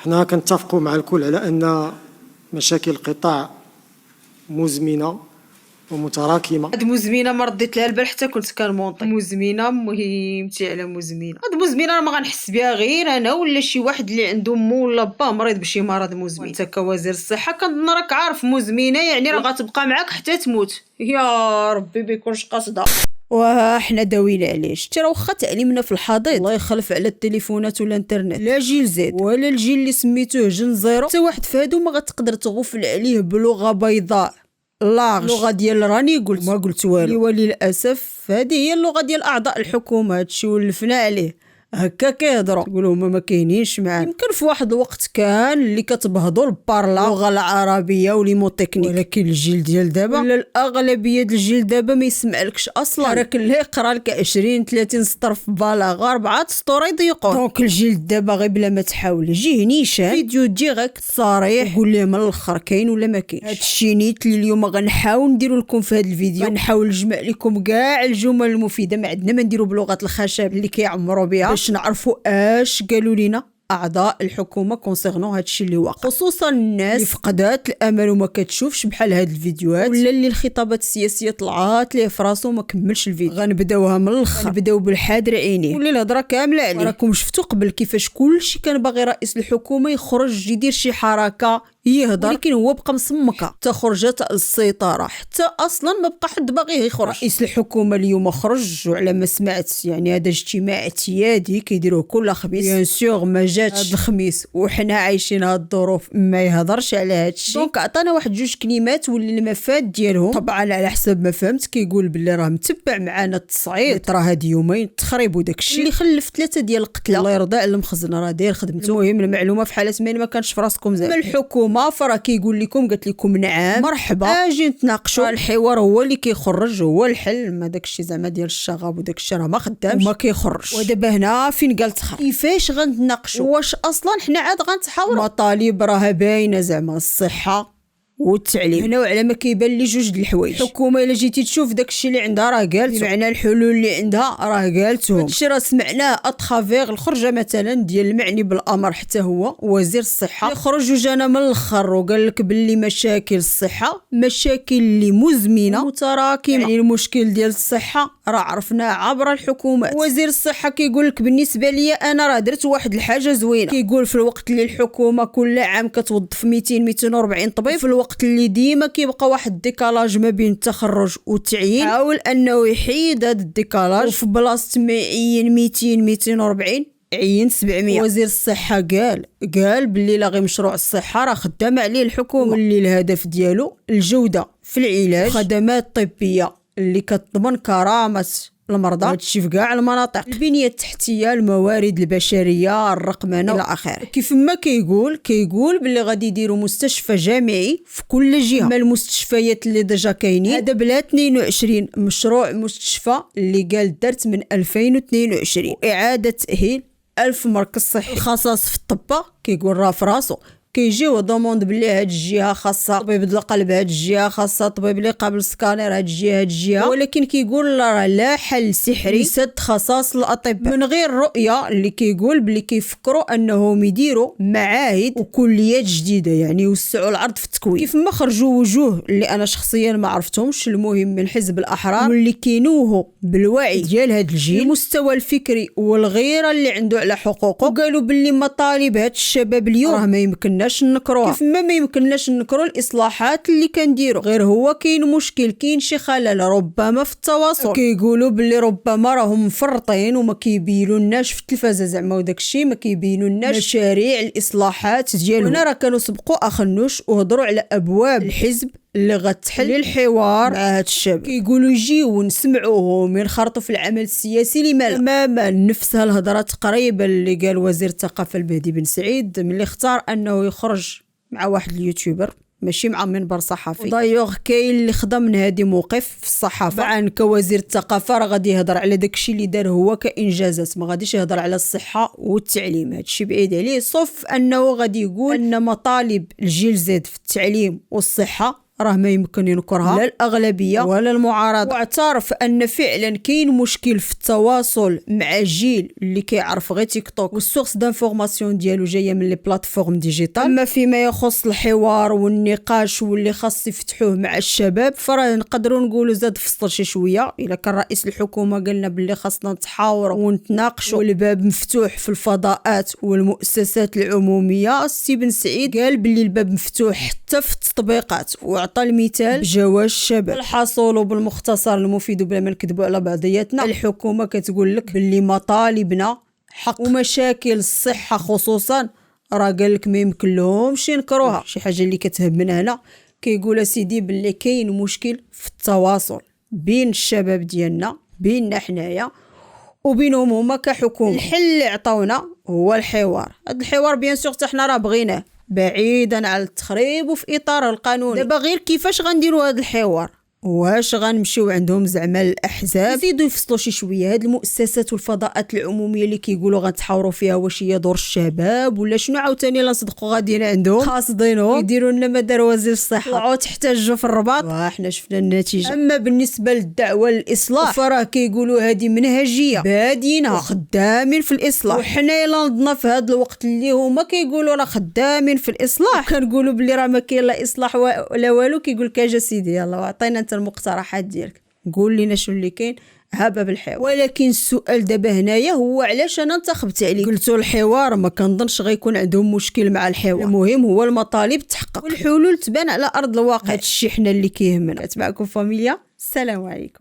حنا كنتفقوا مع الكل على أن مشاكل القطاع مزمنة ومتراكمة. هاد مزمنه ما رديت لها البال حتى كنت كنمونطي. مزمنه مهمتي على مزمنه. هاد مزمنه ما غنحس بها غير انا ولا شي واحد اللي عنده مو ولا با مريض بشي مرض مزمن. انت كوزير الصحه كنظن راك عارف مزمنه يعني راه غتبقى معاك حتى تموت. يا ربي بيكونش قصده. وحنا داويين عليه. شتي راه واخا تعليمنا في الحضيض الله يخلف على التليفونات والانترنت، لا جيل زد ولا الجيل اللي سميتوه جن زيرو، حتى واحد فهادو ما غتقدر تغفل عليه بلغه بيضاء لاغ. اللغه ديال راني قلت ما قلت والو، وللاسف هذه هي اللغه ديال اعضاء الحكومه. هادشي ولفنا عليه هكا كيهضروا يقولوا هما ما كاينينش معانا. يمكن في واحد الوقت كان اللي كتبهضوا البارلا اللغه العربيه وليمو تكنيك، ولكن الجيل ديال دابا ولا الاغلبيه ديال الجيل دابا ما يسمعلكش اصلا. راك اللي يقرا لك 20 30 سطر في بلاغه 4 سطور يضيقوا. دونك الجيل دابا غير بلا ما تحاول جيه نيشان فيديو ديريكت صريح قول ليه من الاخر كاين ولا ما كاينش. هادشي نيت اللي اليوم غنحاول نديرو لكم في هذا الفيديو. غنحاول نجمع لكم كاع الجمل المفيده، ما عندنا ما نديرو بلغه الخشب اللي كيعمروا بها باش نعرفوا اش قالوا لنا اعضاء الحكومه كونسيرنو هادشي اللي واقع، خصوصا الناس اللي فقدات الامل وما كتشوفش بحال هاد الفيديوهات، ولا اللي الخطابات السياسيه طلعات ليه في راسو وما كملش الفيديو. غنبداوها من الاخر، غنبداو بالحادر عينيه واللي الهضره كامله عليه. راكم شفتوا قبل كيفاش كلشي كان باغي رئيس الحكومه يخرج يدير شي حركه يهضر، ولكن هو بقى مصمكه حتى خرجت السيطره، حتى اصلا ما بقى حد باغي يخرج. رئيس الحكومه اليوم خرج وعلى ما سمعت يعني هذا اجتماع اعتيادي كيديروه كل خميس. بيان سور ما جاتش هذا الخميس وحنا عايشين هاد الظروف ما يهضرش على هذا الشيء. دونك عطانا واحد جوج كلمات واللي المفاد ديالهم طبعا على حسب ما فهمت كيقول باللي راه متبع معانا التصعيد ترى هاد يومين التخريب وداك الشيء اللي خلف 3 ديال القتله. الله يرضى على المخزن راه داير خدمته. المهم المعلومه في حاله ما كانش في راسكم زعما الحكومه فراه كيقول لكم قالت لكم نعم مرحبا اجي نتناقشوا. الحوار هو اللي كيخرج هو الحل، ما داكشي زعما ديال الشغب وداك الشيء راه ما خدامش وما كيخرج. ودابا هنا فين قال تخرج كيفاش غنتناقشوا؟ واش اصلا حنا عاد غنتحاوروا؟ مطالب راه باينه زعما الصحه والتعليم هنا وعلى ما كيبان لي جوج د الحوايج. الحكومه الا جيتي تشوف داكشي اللي عندها راه قالت معنى الحلول اللي عندها راه قالتهم. هادشي راه سمعناه اترافير الخرجه مثلا ديال المعني بالامر حتى هو وزير الصحه اللي خرج وجانا من الاخر وقال لك باللي مشاكل الصحه مشاكل اللي مزمنه متراكمه. يعني المشكل ديال الصحه راه عرفناه عبر الحكومات. وزير الصحه كيقول لك بالنسبه لي انا راه درت واحد الحاجه زوينه. كيقول في الوقت اللي الحكومه كل عام كتوظف 200 240 طبيب، في الوقت اللي ديما كيبقى واحد الديكالاج ما بين التخرج والتعيين حاول انه يحيد هذا الديكالاج وفي بلاصه ما يعين 200 240 عين 700. وزير الصحه قال باللي لاغي مشروع الصحه راه خدامه عليه الحكومه واللي الهدف ديالو الجوده في العلاج، خدمات طبيه اللي كتضمن كرامه المرضى. هادشي في كاع المناطق، البنيه التحتيه، الموارد البشريه، الرقمنه الى اخره. كيف ما كيقول باللي غادي يديروا مستشفى جامعي في كل جهه. اما المستشفيات اللي ديجا كاينين هذا بلا 22 مشروع مستشفى اللي قال درت من 2022 واعاده تاهيل 1000 مركز صحي. الخصاص في الطب كيقول راه في راسو كيجيو دوموند بلي هاد الجهه خاصه طبيب د القلب، هاد الجهه خاصه طبيب اللي قابل سكانير، هاد الجهه ولكن كيقول راه لا حل سحري لسد خصاص الاطباء من غير رؤيه اللي كيقول بلي كيفكروا انهم يديروا معاهد وكليات جديده يعني يوسعوا العرض في التكوين. كيف ما خرجوا وجوه اللي انا شخصيا ما عرفتهمش المهم من حزب الاحرار واللي كينوهوا بالوعي ديال هاد الجيل المستوى الفكري والغيره اللي عنده على حقوقه، وقالوا باللي مطالب هاد الشباب اليوم راه ما يمكن نكروها كيف ما يمكنناش نكرو الاصلاحات اللي كنديروا. غير هو كاين مشكل، كاين شي خلل ربما في التواصل. كيقولوا باللي ربما راهم مفرطين وما كيبينوا لناش في التلفازه زعما وداك الشيء ما كيبينوا لناش مشاريع الاصلاحات ديالهم. هنا راه كانوا سبقوا اخنوش وهضروا على ابواب الحزب اللي غتحل الحوار مع هاد الشباب. كيقولوا يجيو ونسمعوهم ينخرطوا في العمل السياسي لما تماما نفس هالهضره تقريبا اللي قال وزير الثقافه البهدي بن سعيد ملي اختار انه يخرج مع واحد اليوتيوبر ماشي مع منبر صحفي. دايوغ كاين اللي خدا من هذه موقف في الصحافه. طبعا كوزير الثقافه راه غادي يهضر على داكشي اللي دار هو كانجازات، ما غاديش يهضر على الصحه والتعليم، هادشي بعيد عليه. صف انه غادي يقول ان مطالب الجيل زد في التعليم والصحه راه ما يمكن ينكرها لا الأغلبية ولا المعارضة، واعترف أن فعلا كاين مشكل في التواصل مع جيل اللي كيعرف غير تيك توك والسورس دانفورماسيون ديالو جايه من لي بلاتفورم ديجيتال. اما فيما يخص الحوار والنقاش واللي خاص يفتحوه مع الشباب فراه نقدروا نقولوا زاد فصل شي شويه. الا كان رئيس الحكومه قالنا باللي خاصنا نتحاوروا ونتناقشوا والباب مفتوح في الفضاءات والمؤسسات العموميه، السي بن سعيد قال باللي الباب مفتوح حتى في التطبيقات وعطى المثال بجواز الشباب. الحاصل بالمختصر المفيد بلا ما نكذبوا على بعضياتنا، الحكومه كتقول لك باللي مطالبنا حق ومشاكل الصحه خصوصا راه قال لك ما يمكن لهمش ينكروها. شي حاجه اللي كتهمنا هنا كيقول سيدي باللي كاين مشكل في التواصل بين الشباب ديالنا بيننا حنايا وبينهم هما كحكومه. الحل اللي عطاونا هو الحوار. هذا الحوار بيان سور حتى حنا راه بغيناه بعيدا عن التخريب وفي اطار القانون. دابا غير كيفاش غنديروا هذا الحوار؟ واش غنمشيو عندهم زعما الاحزاب يزيدوا يفصلوا شي شويه هاد المؤسسات والفضاءات العموميه اللي كيقولوا غنتحاوروا فيها واش هي دور الشباب ولا شنو؟ عاوتاني لا نصدقوا غاديين عندهم قاصدينهم يديروا لنا ما دار وزير الصحه طلعوا تحتاجوا في الرباط وحنا شفنا النتيجه. اما بالنسبه للدعوه للاصلاح فراه كيقولوا هذه منهجيه بادينه وخدامين في الاصلاح، وحنا الا نضنا في هذا الوقت اللي هما كيقولوا راه خدامين في الاصلاح كنقولوا بلي راه ما كاين لا اصلاح ولا والو. كيقول لك اجا سيدي يلاه وعطينا المقترحات ديالك قول لنا شنو اللي كاين هابا بالحوار. ولكن السؤال دابا هنايا هو علاش انا انتخبت عليك؟ قلتوا الحوار ما كنظنش غيكون عندهم مشكل مع الحوار، المهم هو المطالب تحقق والحلول تبان على ارض الواقع. هادشي حنا اللي كيهمنا. كانت معكم فاميليا، السلام عليكم.